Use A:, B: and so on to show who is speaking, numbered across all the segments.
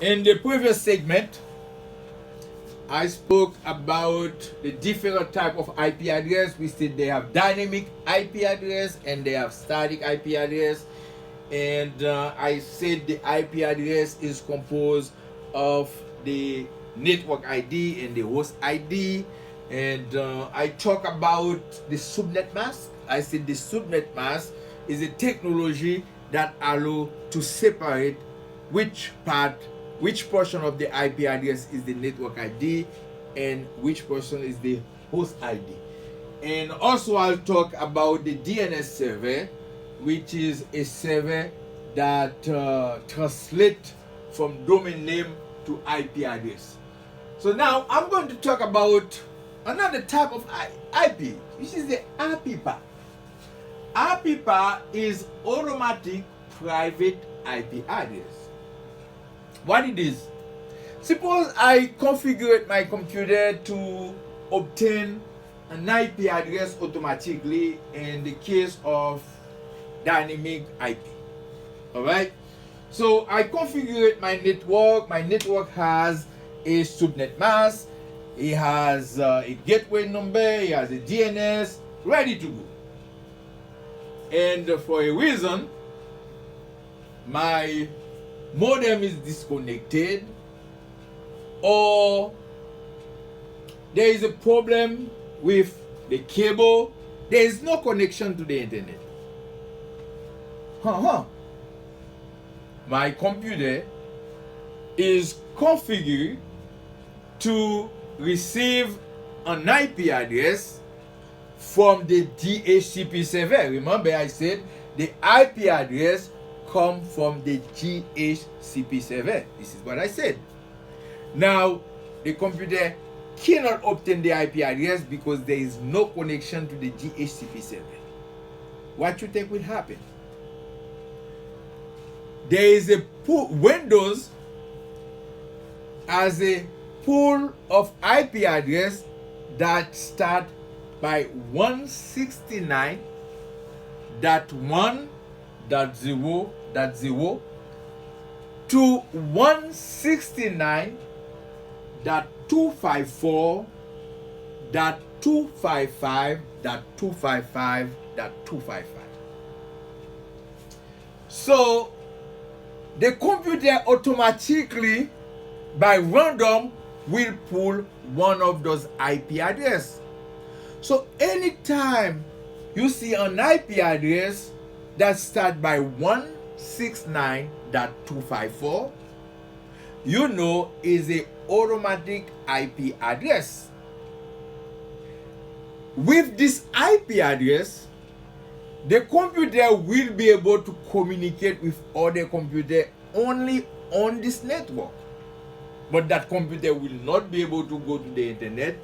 A: In the previous segment, I spoke about the different type of IP address. We said they have dynamic IP address and they have static IP address. And I said the IP address is composed of the network ID and the host ID. And I talk about the subnet mask. I said the subnet mask is a technology that allow to separate which part, which portion of the IP address is the network ID and which portion is the host ID. And also I'll talk about the DNS server, which is a server that translates from domain name to IP address. So now I'm going to talk about another type of IP, which is the APIPA. APIPA is automatic private IP address. What it is? Suppose I configure my computer to obtain an IP address automatically in the case of dynamic IP. Alright? So I configure my network. My network has a subnet mask, it has a gateway number, it has a DNS, ready to go. And for a reason, my modem is disconnected, or there is a problem with the cable, there is no connection to the internet. My computer is configured to receive an IP address from the DHCP server. Remember I said the IP address comes from the DHCP server. This is what I said. Now the computer cannot obtain the IP address because there is no connection to the DHCP server. What you think will happen? There is a Windows as a pool of IP address that start by 169.1.0.0 to 169.254.255.255.255. So the computer automatically by random will pull one of those IP address. So anytime you see an IP address that start by 169.254, you know is a automatic IP address. With this IP address, the computer will be able to communicate with other computer only on this network. But that computer will not be able to go to the internet,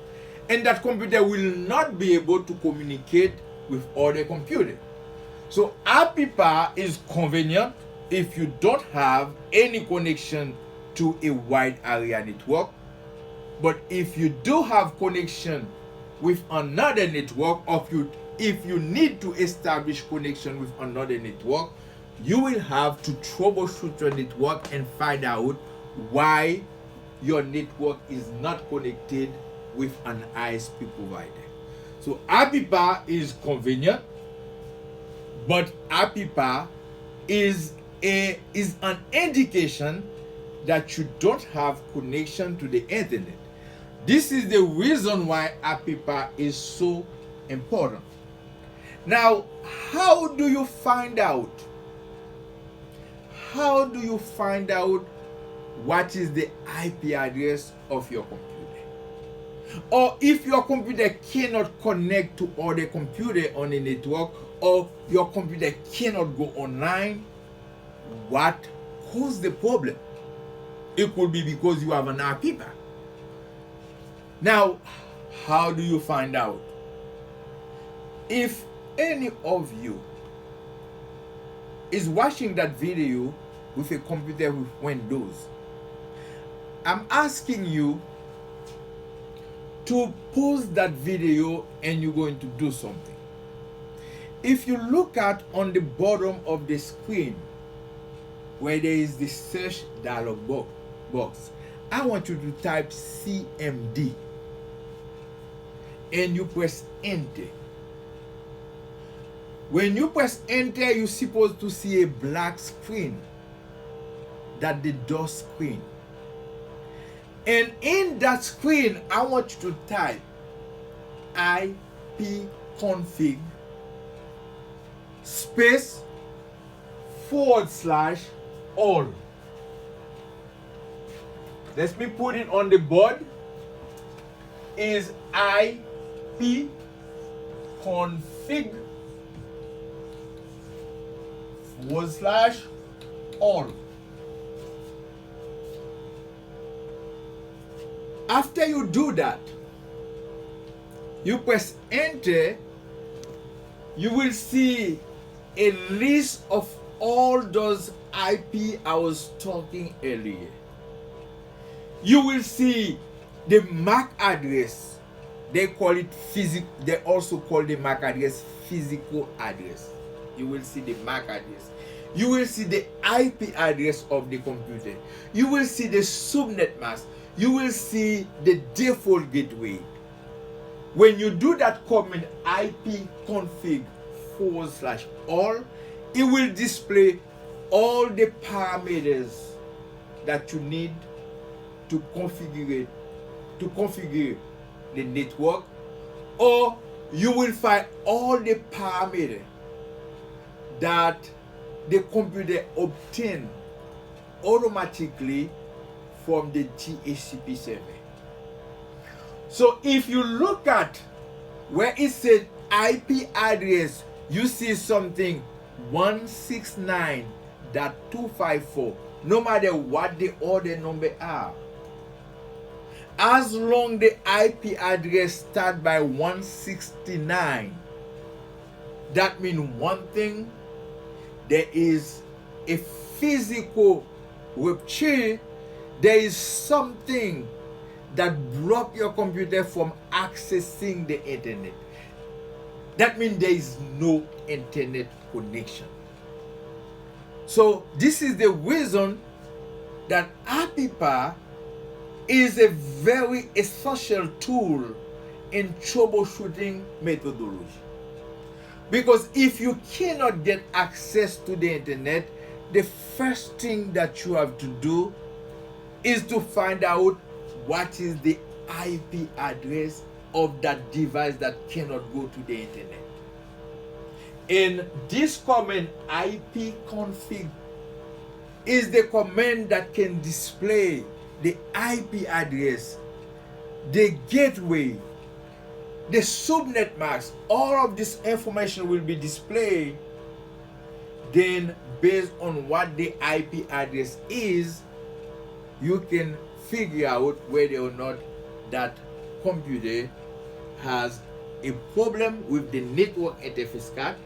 A: and that computer will not be able to communicate with other computers. So APIPA is convenient if you don't have any connection to a wide area network. But if you do have connection with another network, or if you need to establish connection with another network, you will have to troubleshoot your network and find out why your network is not connected with an ISP provider. So APIPA is convenient, but APIPA is an indication that you don't have connection to the internet. This is the reason why APIPA is so important. Now, how do you find out? How do you find out what is the IP address of your computer? Or if your computer cannot connect to other computer on the network, or your computer cannot go online, what caused the problem? It could be because you have an APIPA. Now, how do you find out? If any of you is watching that video with a computer with Windows, I'm asking you to pause that video and you're going to do something. If you look at on the bottom of the screen where there is the search dialog box, box. I want you to type CMD and you press enter. When you press enter, you're supposed to see a black screen, that the DOS screen. And in that screen, I want you to type ipconfig space / all. Let me put it on the board. Is ipconfig / all. After you do that, you press enter, you will see a list of all those IP I was talking earlier. You will see the MAC address. They call it physical. They also call the MAC address physical address. You will see the MAC address. You will see the IP address of the computer. You will see the subnet mask. You will see the default gateway. When you do that command ipconfig / all, it will display all the parameters that you need to configure the network, or you will find all the parameters that the computer obtains automatically from the DHCP server. So if you look at where it says IP address, you see something 169.254, no matter what the other number are. As long the IP address start by 169, that means one thing: there is a physical rupture. There is something that block your computer from accessing the internet. That means there is no internet connection. So this is the reason that APIPA is a very essential tool in troubleshooting methodology. Because if you cannot get access to the internet, the first thing that you have to do is to find out what is the IP address of that device that cannot go to the internet. And this command ipconfig is the command that can display the IP address, the gateway, the subnet mask. All of this information will be displayed. Then based on what the IP address is, you can figure out whether or not that computer has a problem with the network interface card,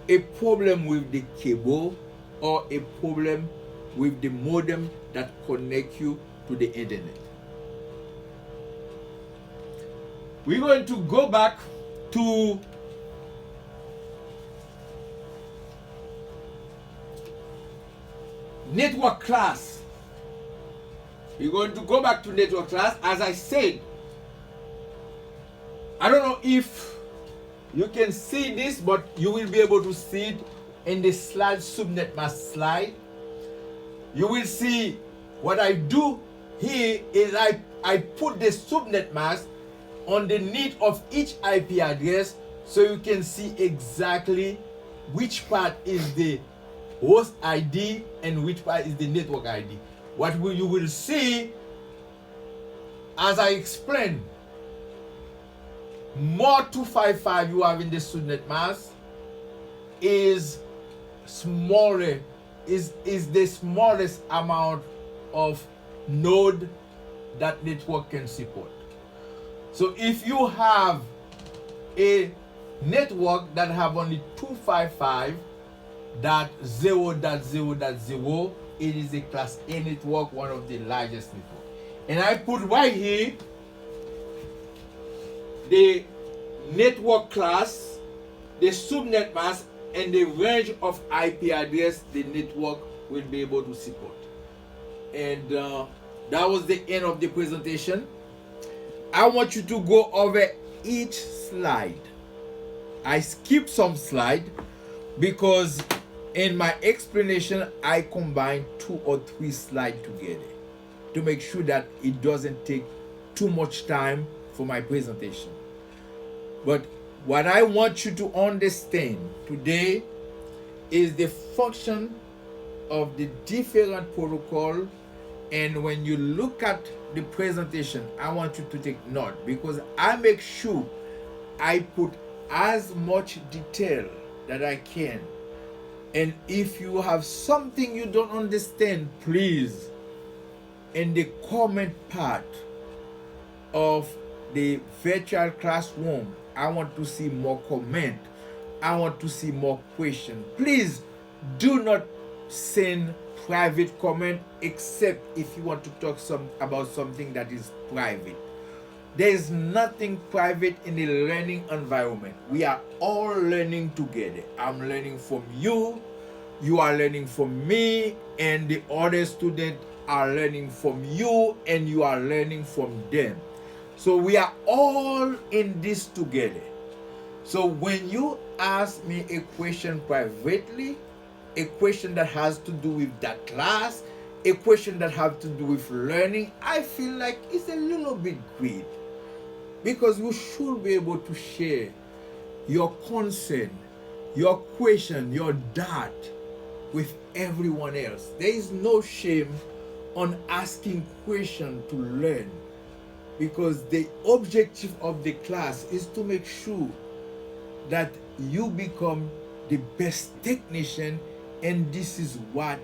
A: a problem with the cable, or a problem with the modem that connects you to the internet. We're going to go back to network class. We're going to go back to network class. As I said, I don't know if you can see this, but you will be able to see it in the slide, subnet mask slide. You will see what I do here is I put the subnet mask underneath of each IP address, so you can see exactly which part is the host ID and which part is the network ID. What you will see, as I explained, more 255 you have in the subnet mask is smaller, is the smallest amount of node that network can support. So if you have a network that have only 255.0.0.0, it is a class A network, one of the largest network. And I put right here the network class, the subnet mask, and the range of IP address the network will be able to support. And that was the end of the presentation. I want you to go over each slide. I skipped some slide because in my explanation I combine 2 or 3 slides together to make sure that it doesn't take too much time for my presentation. But what I want you to understand today is the function of the different protocol. And when you look at the presentation, I want you to take note, because I make sure I put as much detail that I can. And if you have something you don't understand, please, in the comment part of the virtual classroom, I want to see more comment. I want to see more question. Please do not send private comment except if you want to talk about something that is private. There is nothing private in the learning environment. We are all learning together. I'm learning from you, you are learning from me, and the other students are learning from you, and you are learning from them. So we are all in this together. So when you ask me a question privately, a question that has to do with that class, a question that has to do with learning, I feel like it's a little bit great, because you should be able to share your concern, your question, your doubt with everyone else. There is no shame on asking questions to learn, because the objective of the class is to make sure that you become the best technician, and this is what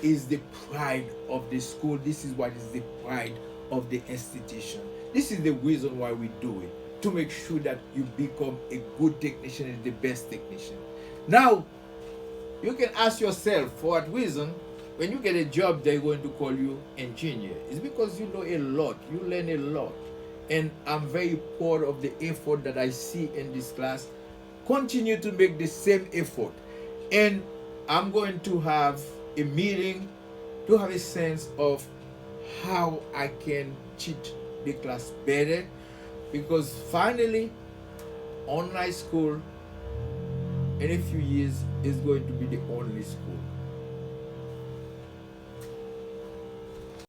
A: is the pride of the school. This is what is the pride of the institution. This is the reason why we do it, to make sure that you become a good technician and the best technician. Now, you can ask yourself, for what reason, when you get a job, they're going to call you engineer? It's because you know a lot, you learn a lot. And I'm very proud of the effort that I see in this class. Continue to make the same effort. And I'm going to have a meeting to have a sense of how I can teach the class better, because finally, online school in a few years is going to be the only school.